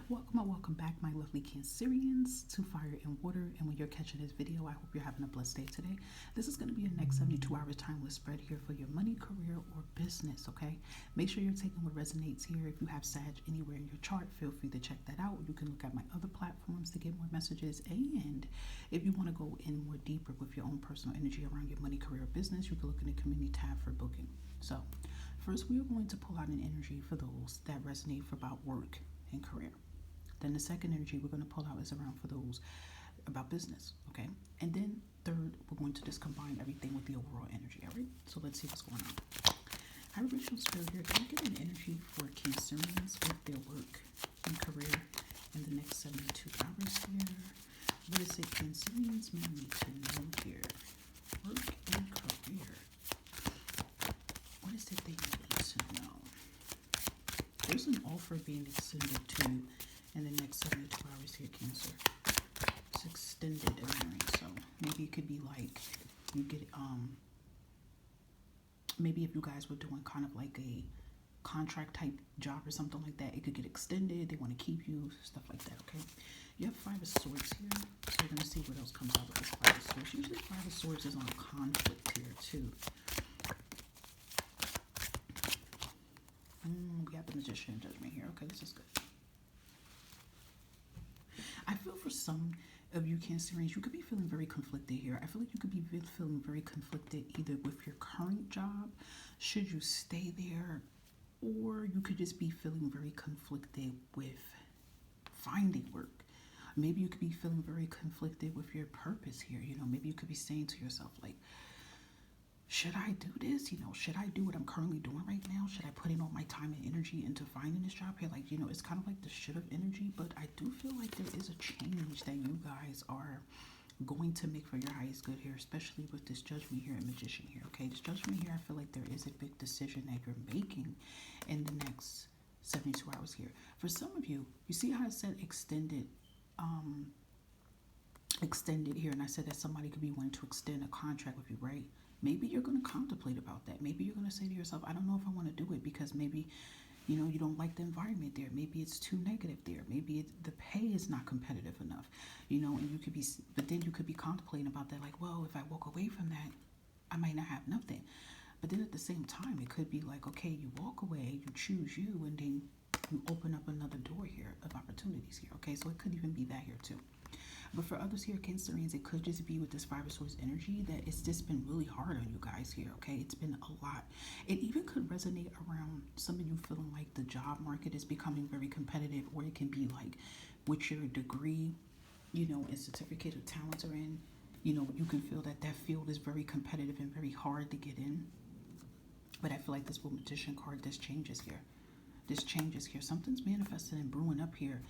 Welcome or welcome back, my lovely Cancerians, to Fire and Water. And when you're catching this video, I hope you're having a blessed day today. This is going to be a next 72-hour timeless spread here for your money, career, or business, okay? Make sure you're taking what resonates here. If you have Sag anywhere in your chart, feel free to check that out. You can look at my other platforms to get more messages. And if you want to go in more deeper with your own personal energy around your money, career, or business, you can look in the community tab for booking. So, first, we are going to pull out an energy for those that resonate for about work and career. Then the second energy we're going to pull out is around for those about business, okay? And then third, we're going to just combine everything with the overall energy, all right? So let's see what's going on. Vibrational spirit here, can you get an energy for Cancerians with their work and career in the next 72 hours here? What is it Cancerians may need to know here? Work and career. What is it they need to know? There's an offer being extended to in the next 72 hours here, Cancer. It's extended memory, so maybe it could be like you get maybe if you guys were doing kind of like a contract type job or something like that, it could get extended. They want to keep you, stuff like that, okay? You have Five of Swords here, so we're going to see what else comes out with this Five of Swords. Usually Five of Swords is on conflict here too. We have the Magician and Judgment here. Okay, this is good. I feel for some of you Cancerians, you could be feeling very conflicted here. I feel like you could be feeling very conflicted either with your current job, should you stay there, or you could just be feeling very conflicted with finding work. Maybe you could be feeling very conflicted with your purpose here. You know, maybe you could be saying to yourself, like, should I do this? You know, should I do what I'm currently doing right now? Should I put in all my time and energy into finding this job here? Like, you know, it's kind of like the should have energy, but I do feel like there is a change that you guys are going to make for your highest good here, especially with this Judgment here and Magician here, okay? This Judgment here, I feel like there is a big decision that you're making in the next 72 hours here. For some of you, you see how I said extended here, and I said that somebody could be wanting to extend a contract with you, right? Maybe you're going to contemplate about that. Maybe you're going to say to yourself, I don't know if I want to do it because maybe, you know, you don't like the environment there. Maybe it's too negative there. Maybe the pay is not competitive enough, you know, and you could be, but then you could be contemplating about that. Like, well, if I walk away from that, I might not have nothing. But then at the same time, it could be like, okay, you walk away, you choose you, and then you open up another door here of opportunities here. Okay, so it could even be that here too. But for others here, Cancerians, it could just be with this Five of Swords energy that it's just been really hard on you guys here, okay? It's been a lot. It even could resonate around some of you feeling like the job market is becoming very competitive, or it can be like with your degree, you know, and certificate of talents are in, you know, you can feel that that field is very competitive and very hard to get in. But I feel like this Magician card, this changes here. This changes here. Something's manifested and brewing up here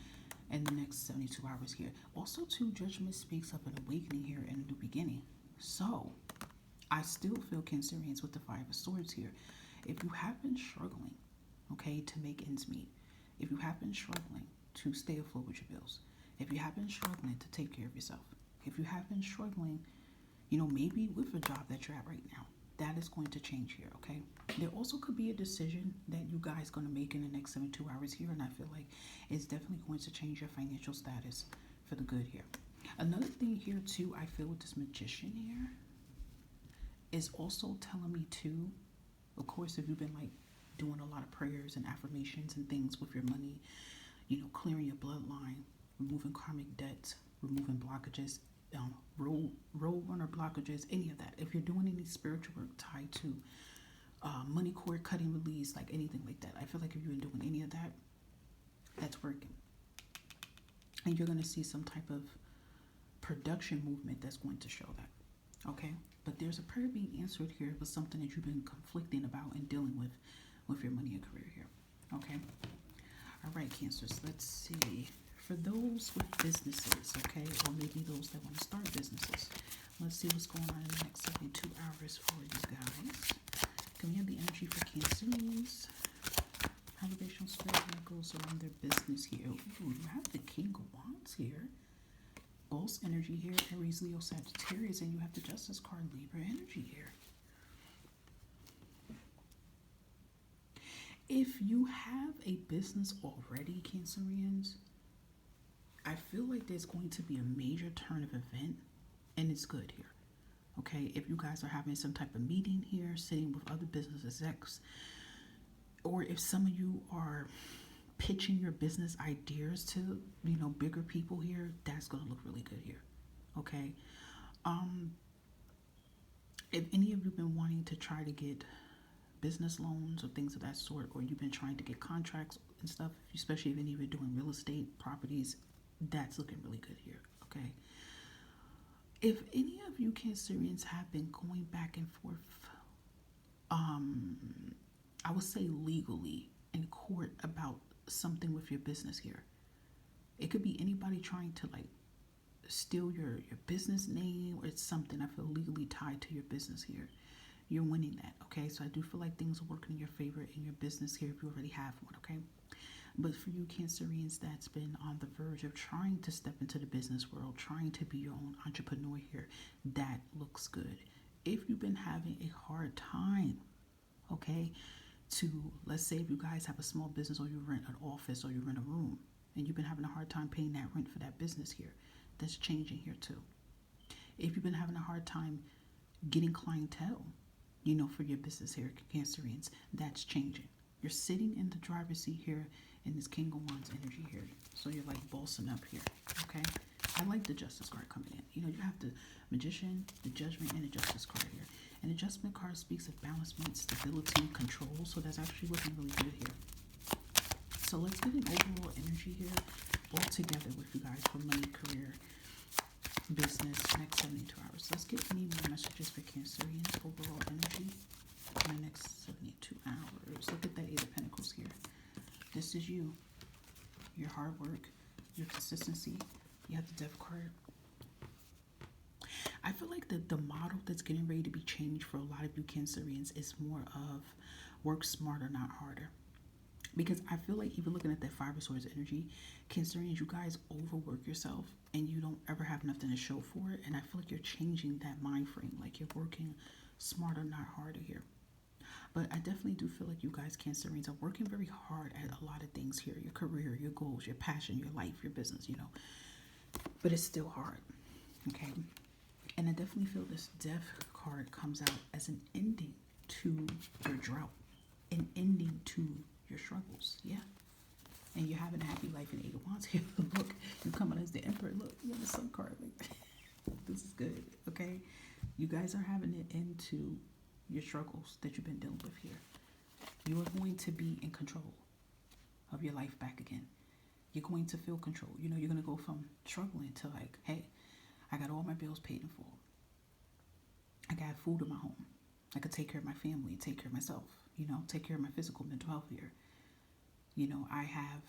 in the next 72 hours here. Also, too, Judgment speaks of an awakening here and a new beginning. So, I still feel Cancerians with the Five of Swords here. If you have been struggling, okay, to make ends meet, if you have been struggling to stay afloat with your bills, if you have been struggling to take care of yourself, if you have been struggling, you know, maybe with a job that you're at right now, that is going to change here, okay? There also could be a decision that you guys going to make in the next 72 hours here, and I feel like it's definitely going to change your financial status for the good here. Another thing here, too, I feel with this Magician here is also telling me, too, of course, if you've been, like, doing a lot of prayers and affirmations and things with your money, you know, clearing your bloodline, removing karmic debts, removing blockages, road runner blockages, any of that. If you're doing any spiritual work tied to money cord cutting release, like anything like that, I feel like if you've been doing any of that, that's working. And you're going to see some type of production movement that's going to show that, okay? But there's a prayer being answered here with something that you've been conflicting about and dealing with your money and career here, okay? All right, Cancers, let's see. For those with businesses, okay, or maybe those that want to start businesses, let's see what's going on in the next 72 hours for you guys. Can we have the energy for Cancerians? Vibrational spirit goes around their business here. Ooh, you have the King of Wands here. Boss energy here, Aries, Leo, Sagittarius, and you have the Justice card, Libra energy here. If you have a business already, Cancerians, feel like there's going to be a major turn of event, and it's good here. Okay, if you guys are having some type of meeting here, sitting with other business execs, or if some of you are pitching your business ideas to, bigger people here, that's going to look really good here. Okay. If any of you have been wanting to try to get business loans or things of that sort, or you've been trying to get contracts and stuff, especially if any of you are doing real estate properties, that's looking really good here. Okay. If any of you Cancerians have been going back and forth, I would say legally in court about something with your business here. It could be anybody trying to steal your business name, or it's something I feel legally tied to your business here. You're winning that, okay? So I do feel like things are working in your favor in your business here if you already have one, okay? But for you Cancerians that's been on the verge of trying to step into the business world, trying to be your own entrepreneur here, that looks good. If you've been having a hard time, okay, to, let's say if you guys have a small business, or you rent an office, or you rent a room, and you've been having a hard time paying that rent for that business here, that's changing here too. If you've been having a hard time getting clientele, for your business here, Cancerians, that's changing. You're sitting in the driver's seat here in this King of Wands energy here. So you're bossing up here, okay? I like the Justice card coming in. You have the Magician, the Judgment, and the Justice card here. And the Adjustment card speaks of balancement, stability, control. So that's actually looking really good here. So let's get an overall energy here all together with you guys for money, career, business, next 72 hours. Let's get any more messages for Cancerians overall energy in the next 72 hours. Look at that Eight of Pentacles here. This is you. Your hard work, your consistency. You have the Death card. I feel like the model that's getting ready to be changed for a lot of you Cancerians is more of work smarter, not harder. Because I feel like even looking at that Five of Swords energy, Cancerians, you guys overwork yourself and you don't ever have nothing to show for it. And I feel like you're changing that mind frame. Like you're working smarter, not harder here. But I definitely do feel like you guys Cancerians are working very hard at a lot of things here. Your career, your goals, your passion, your life, your business, But it's still hard, okay? And I definitely feel this Death card comes out as an ending to your drought, an ending to your struggles, yeah. And you're having a happy life in Eight of Wands here. Look, you come out as the Emperor. Look, you have the Sun card. This is good, okay? You guys are having an end to your struggles that you've been dealing with here. You are going to be in control of your life back again. You're going to feel control. You're going to go from struggling to hey, I got all my bills paid in full. I got food in my home. I could take care of my family, take care of myself, take care of my physical, mental health here. I have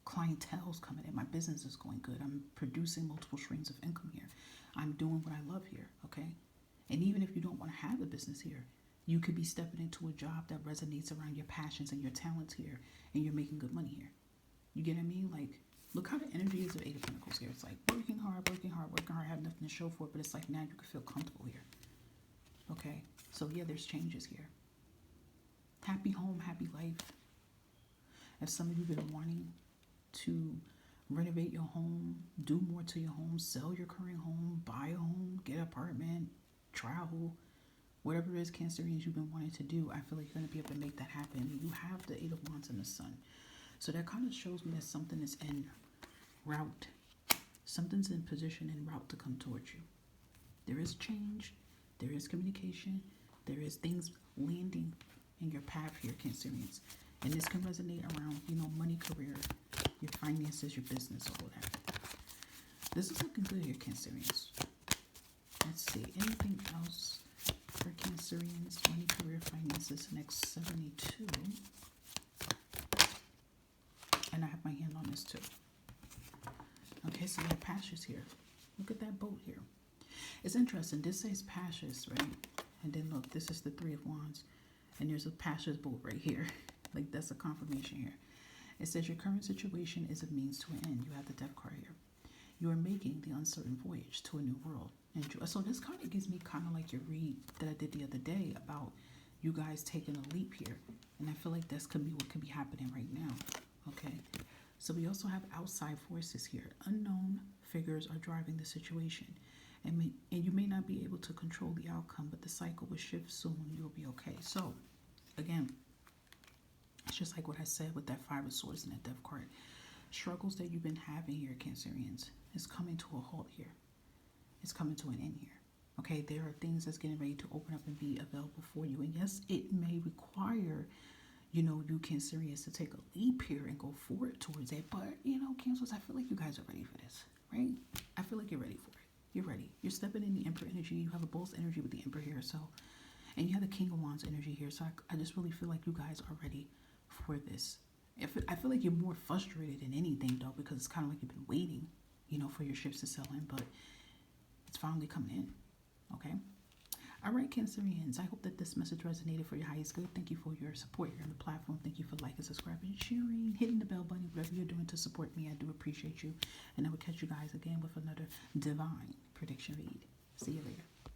clientele's coming in. My business is going good. I'm producing multiple streams of income here. I'm doing what I love here, okay? And even if you don't want to have a business here, you could be stepping into a job that resonates around your passions and your talents here, and you're making good money here. You get what I mean? Look how the energy is of Eight of Pentacles here. It's working hard, have nothing to show for it, but it's now you can feel comfortable here. Okay? So yeah, there's changes here. Happy home, happy life. If some of you have been wanting to renovate your home, do more to your home, sell your current home, buy a home, get an apartment, travel, whatever it is, Cancerians, you've been wanting to do, I feel like you're going to be able to make that happen. You have the Eight of Wands and the Sun. So that kind of shows me that something is en route. Something's in position, en route to come towards you. There is change. There is communication. There is things landing in your path here, Cancerians. And this can resonate around, money, career, your finances, your business, all of that. This is looking good here, Cancerians. Let's see. Anything else for Cancerians? Money, career, finances, next 72. And I have my hand on this too. Okay, so we have Passions here. Look at that boat here. It's interesting. This says Passions, right? And then look, this is the Three of Wands. And there's a Passions boat right here. That's a confirmation here. It says your current situation is a means to an end. You have the Death card here. You are making the uncertain voyage to a new world. And so this kind of gives me kind of like your read that I did the other day about you guys taking a leap here. And I feel like that's could be what could be happening right now. Okay. So we also have outside forces here. Unknown figures are driving the situation. And you may not be able to control the outcome, but the cycle will shift soon. You'll be okay. So, again, it's just like what I said with that Five of Swords and that Death card. Struggles that you've been having here, Cancerians, is coming to a halt here. It's coming to an end here. Okay, there are things that's getting ready to open up and be available for you. And yes, it may require, you Cancerians to take a leap here and go forward towards it. But, Cancers, I feel like you guys are ready for this, right? I feel like you're ready for it. You're ready. You're stepping in the Emperor energy. You have a Bull's energy with the Emperor here. So, and you have the King of Wands energy here. So I just really feel like you guys are ready for this. I feel like you're more frustrated than anything, though, because it's kind of like you've been waiting, for your ships to sell in. But it's finally coming in. Okay? All right, Cancerians. I hope that this message resonated for your highest good. Thank you for your support here on the platform. Thank you for liking, subscribing, sharing, hitting the bell button, whatever you're doing to support me. I do appreciate you. And I will catch you guys again with another divine prediction read. See you later.